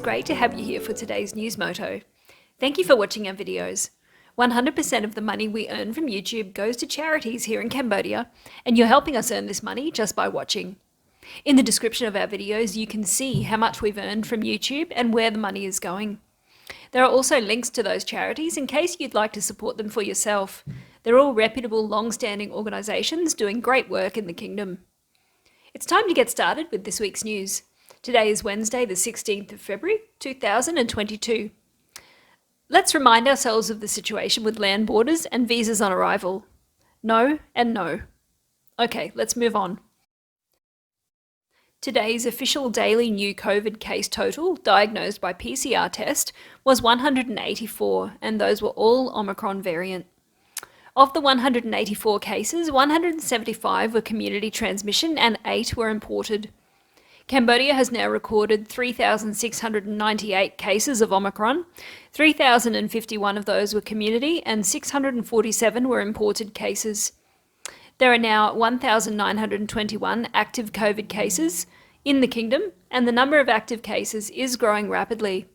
great to have you here for today's News Moto. Thank you for watching our videos. 100% of the money we earn from YouTube goes to charities here in Cambodia, and you're helping us earn this money just by watching. In the description of our videos, you can see how much we've earned from YouTube and where the money is going. There are also links to those charities in case you'd like to support them for yourself. They're all reputable, long-standing organisations doing great work in the kingdom. It's time to get started with this week's news. Today is Wednesday, the 16th of February, 2022. Let's remind ourselves of the situation with land borders and visas on arrival. No and no. Okay, let's move on. Today's official daily new COVID case total, diagnosed by PCR test, was 184, and those were all Omicron variant. Of the 184 cases, 175 were community transmission and 8 were imported. Cambodia has now recorded 3,698 cases of Omicron. 3,051 of those were community and 647 were imported cases. There are now 1,921 active COVID cases in the kingdom, and the number of active cases is growing rapidly.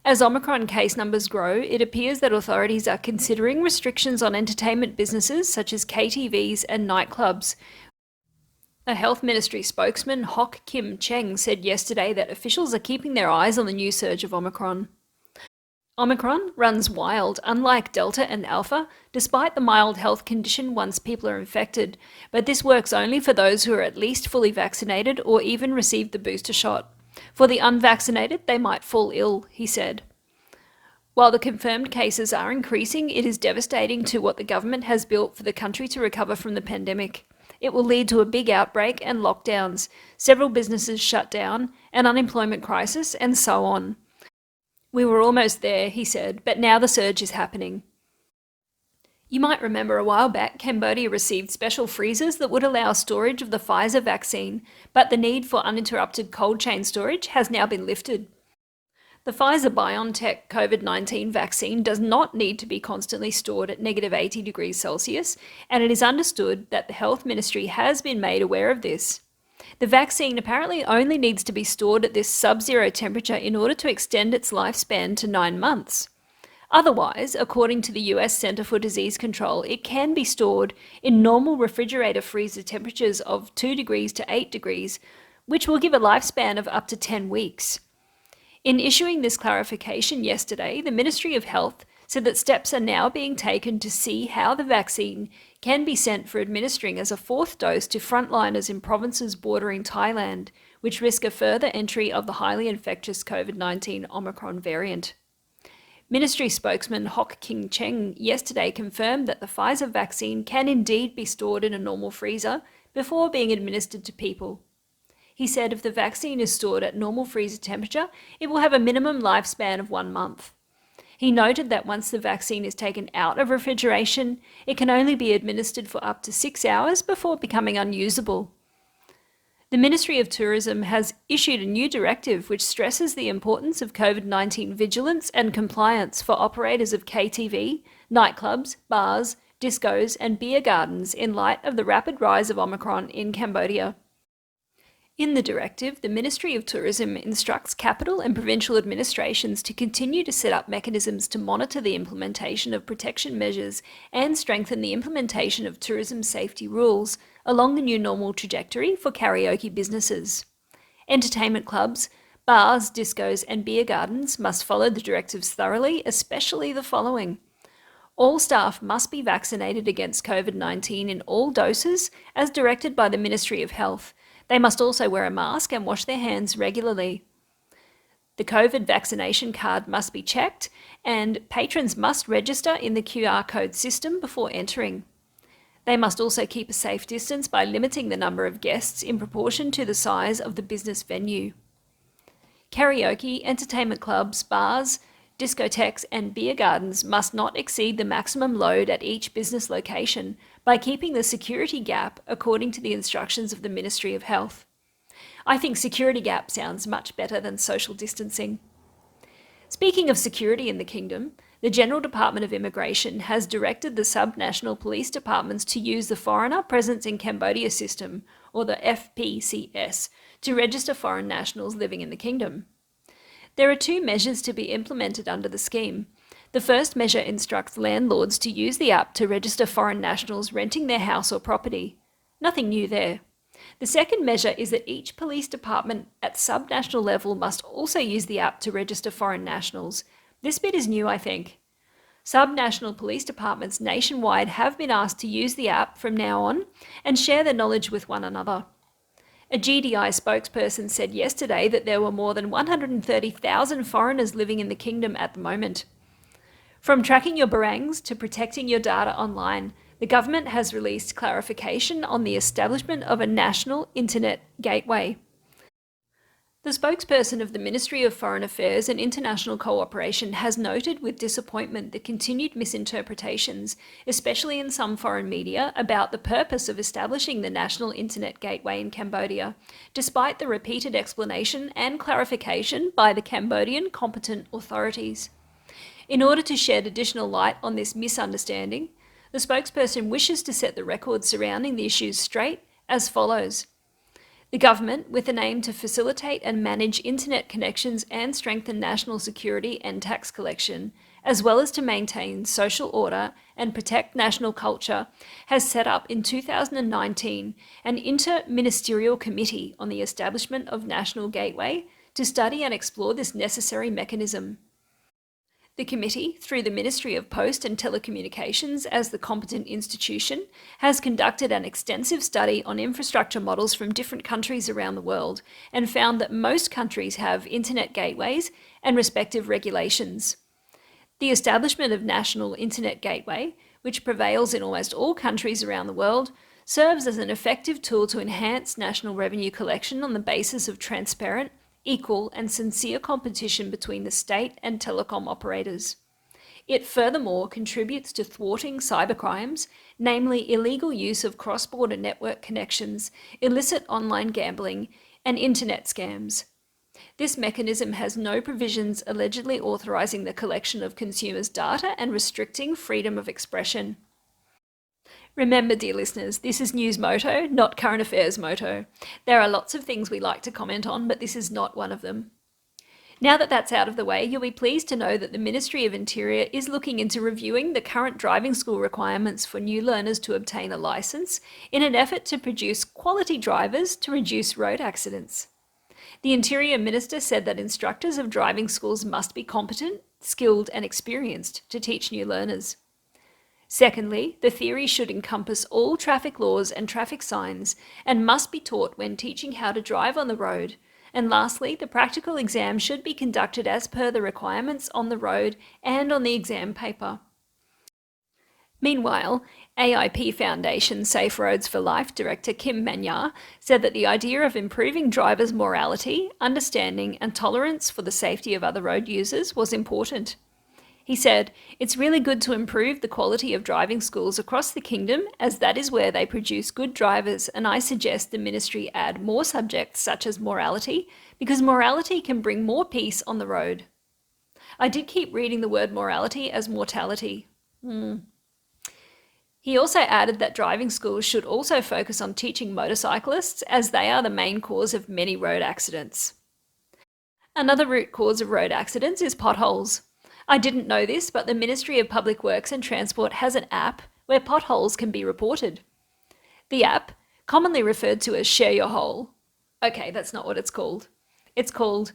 As Omicron case numbers grow, it appears that authorities are considering restrictions on entertainment businesses such as KTVs and nightclubs. A Health Ministry spokesman, Hok Kim Cheng, said yesterday that officials are keeping their eyes on the new surge of Omicron. Omicron runs wild, unlike Delta and Alpha, despite the mild health condition once people are infected, but this works only for those who are at least fully vaccinated or even received the booster shot. For the unvaccinated, they might fall ill, he said. While the confirmed cases are increasing, it is devastating to what the government has built for the country to recover from the pandemic. It will lead to a big outbreak and lockdowns, several businesses shut down, an unemployment crisis, and so on. We were almost there, he said, but now the surge is happening. You might remember a while back, Cambodia received special freezers that would allow storage of the Pfizer vaccine, but the need for uninterrupted cold chain storage has now been lifted. The Pfizer-BioNTech COVID-19 vaccine does not need to be constantly stored at -80 degrees Celsius, and it is understood that the Health Ministry has been made aware of this. The vaccine apparently only needs to be stored at this sub-zero temperature in order to extend its lifespan to 9 months. Otherwise, according to the US Center for Disease Control, it can be stored in normal refrigerator freezer temperatures of 2 degrees to 8 degrees, which will give a lifespan of up to 10 weeks. In issuing this clarification yesterday, the Ministry of Health said that steps are now being taken to see how the vaccine can be sent for administering as a 4th dose to frontliners in provinces bordering Thailand, which risk a further entry of the highly infectious COVID-19 Omicron variant. Ministry spokesman Hok Kim Cheng yesterday confirmed that the Pfizer vaccine can indeed be stored in a normal freezer before being administered to people. He said if the vaccine is stored at normal freezer temperature, it will have a minimum lifespan of 1 month. He noted that once the vaccine is taken out of refrigeration, it can only be administered for up to 6 hours before becoming unusable. The Ministry of Tourism has issued a new directive which stresses the importance of COVID-19 vigilance and compliance for operators of KTV, nightclubs, bars, discos and beer gardens in light of the rapid rise of Omicron in Cambodia. In the directive, the Ministry of Tourism instructs capital and provincial administrations to continue to set up mechanisms to monitor the implementation of protection measures and strengthen the implementation of tourism safety rules along the new normal trajectory for karaoke businesses. Entertainment clubs, bars, discos and beer gardens must follow the directives thoroughly, especially the following. All staff must be vaccinated against COVID-19 in all doses as directed by the Ministry of Health. They must also wear a mask and wash their hands regularly. The COVID vaccination card must be checked, and patrons must register in the QR code system before entering. They must also keep a safe distance by limiting the number of guests in proportion to the size of the business venue. Karaoke, entertainment clubs, bars, discotheques and beer gardens must not exceed the maximum load at each business location by keeping the security gap according to the instructions of the Ministry of Health. I think security gap sounds much better than social distancing. Speaking of security in the kingdom, the General Department of Immigration has directed the sub-national police departments to use the Foreigner Presence in Cambodia system, or the FPCS, to register foreign nationals living in the kingdom. There are two measures to be implemented under the scheme. The first measure instructs landlords to use the app to register foreign nationals renting their house or property. Nothing new there. The second measure is that each police department at subnational level must also use the app to register foreign nationals. This bit is new, I think. Subnational police departments nationwide have been asked to use the app from now on and share their knowledge with one another. A GDI spokesperson said yesterday that there were more than 130,000 foreigners living in the kingdom at the moment. From tracking your barangs to protecting your data online, the government has released clarification on the establishment of a national internet gateway. The spokesperson of the Ministry of Foreign Affairs and International Cooperation has noted with disappointment the continued misinterpretations, especially in some foreign media, about the purpose of establishing the national internet gateway in Cambodia, despite the repeated explanation and clarification by the Cambodian competent authorities. In order to shed additional light on this misunderstanding, the spokesperson wishes to set the record surrounding the issues straight as follows. The government, with an aim to facilitate and manage internet connections and strengthen national security and tax collection, as well as to maintain social order and protect national culture, has set up in 2019 an inter-ministerial committee on the establishment of National Gateway to study and explore this necessary mechanism. The committee, through the Ministry of Post and Telecommunications as the competent institution, has conducted an extensive study on infrastructure models from different countries around the world and found that most countries have internet gateways and respective regulations. The establishment of National Internet Gateway, which prevails in almost all countries around the world, serves as an effective tool to enhance national revenue collection on the basis of transparent, equal and sincere competition between the state and telecom operators. It furthermore contributes to thwarting cybercrimes, namely illegal use of cross-border network connections, illicit online gambling, and internet scams. This mechanism has no provisions allegedly authorising the collection of consumers' data and restricting freedom of expression. Remember, dear listeners, this is News Moto, not Current Affairs Moto. There are lots of things we like to comment on, but this is not one of them. Now that that's out of the way, you'll be pleased to know that the Ministry of Interior is looking into reviewing the current driving school requirements for new learners to obtain a licence in an effort to produce quality drivers to reduce road accidents. The Interior Minister said that instructors of driving schools must be competent, skilled and experienced to teach new learners. Secondly, the theory should encompass all traffic laws and traffic signs and must be taught when teaching how to drive on the road. And lastly, the practical exam should be conducted as per the requirements on the road and on the exam paper. Meanwhile, AIP Foundation Safe Roads for Life Director Kim Manyar said that the idea of improving drivers' morality, understanding and tolerance for the safety of other road users was important. He said, "It's really good to improve the quality of driving schools across the kingdom as that is where they produce good drivers, and I suggest the ministry add more subjects such as morality because morality can bring more peace on the road." I did keep reading the word morality as mortality. He also added that driving schools should also focus on teaching motorcyclists as they are the main cause of many road accidents. Another root cause of road accidents is potholes. I didn't know this, but the Ministry of Public Works and Transport has an app where potholes can be reported. The app, commonly referred to as Share Your Hole. Okay, that's not what it's called. It's called,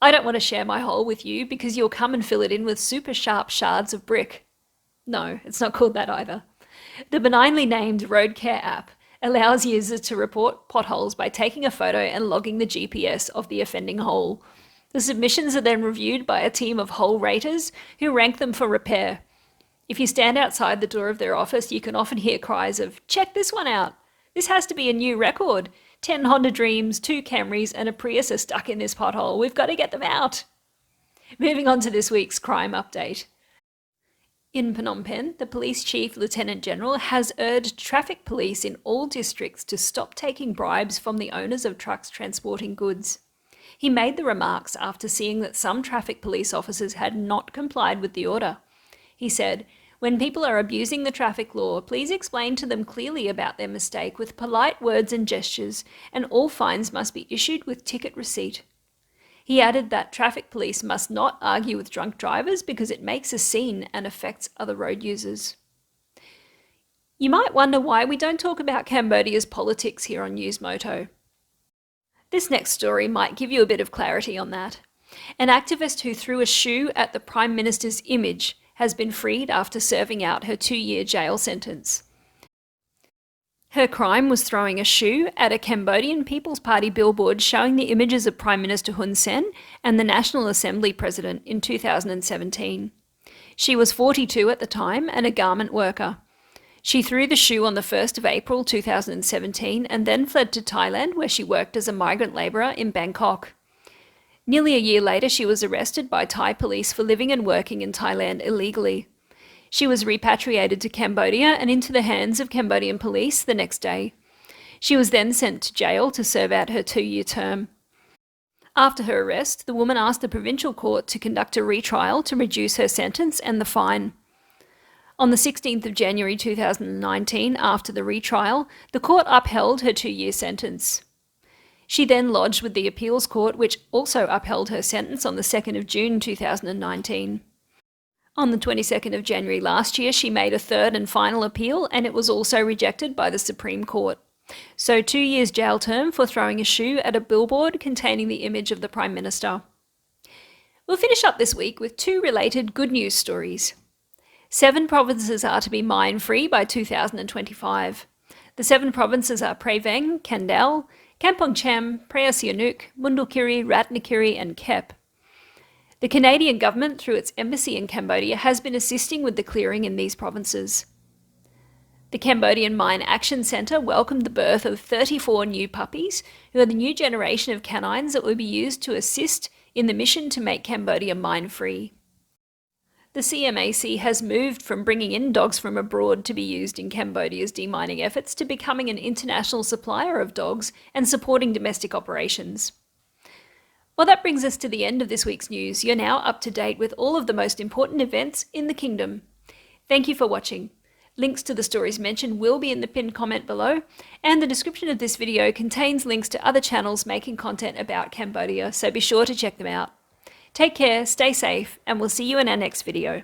I don't want to share my hole with you because you'll come and fill it in with super sharp shards of brick. No, it's not called that either. The benignly named Road Care app allows users to report potholes by taking a photo and logging the GPS of the offending hole. The submissions are then reviewed by a team of hole raters who rank them for repair. If you stand outside the door of their office, you can often hear cries of, "Check this one out. This has to be a new record. 10 Honda Dreams, 2 Camrys and a Prius are stuck in this pothole. We've got to get them out." Moving on to this week's crime update. In Phnom Penh, the police chief lieutenant general has urged traffic police in all districts to stop taking bribes from the owners of trucks transporting goods. He made the remarks after seeing that some traffic police officers had not complied with the order. He said, "When people are abusing the traffic law, please explain to them clearly about their mistake with polite words and gestures, and all fines must be issued with ticket receipt." He added that traffic police must not argue with drunk drivers because it makes a scene and affects other road users. You might wonder why we don't talk about Cambodia's politics here on News Moto. This next story might give you a bit of clarity on that. An activist who threw a shoe at the Prime Minister's image has been freed after serving out her 2-year jail sentence. Her crime was throwing a shoe at a Cambodian People's Party billboard showing the images of Prime Minister Hun Sen and the National Assembly President in 2017. She was 42 at the time and a garment worker. She threw the shoe on the 1st of April 2017 and then fled to Thailand, where she worked as a migrant labourer in Bangkok. Nearly a year later, she was arrested by Thai police for living and working in Thailand illegally. She was repatriated to Cambodia and into the hands of Cambodian police the next day. She was then sent to jail to serve out her 2-year term. After her arrest, the woman asked the provincial court to conduct a retrial to reduce her sentence and the fine. On the 16th of January 2019, after the retrial, the court upheld her 2-year sentence. She then lodged with the appeals court, which also upheld her sentence on the 2nd of June 2019. On the 22nd of January last year, she made a third and final appeal, and it was also rejected by the Supreme Court. So 2 years jail term for throwing a shoe at a billboard containing the image of the Prime Minister. We'll finish up this week with 2 related good news stories. 7 provinces are to be mine-free by 2025. The 7 provinces are Prey Veng, Kandal, Kampong Cham, Preah Sihanouk, Mundulkiri, Ratnakiri and Kep. The Canadian government, through its embassy in Cambodia, has been assisting with the clearing in these provinces. The Cambodian Mine Action Centre welcomed the birth of 34 new puppies, who are the new generation of canines that will be used to assist in the mission to make Cambodia mine-free. The CMAC has moved from bringing in dogs from abroad to be used in Cambodia's demining efforts to becoming an international supplier of dogs and supporting domestic operations. Well, that brings us to the end of this week's news. You're now up to date with all of the most important events in the kingdom. Thank you for watching. Links to the stories mentioned will be in the pinned comment below, and the description of this video contains links to other channels making content about Cambodia, so be sure to check them out. Take care, stay safe, and we'll see you in our next video.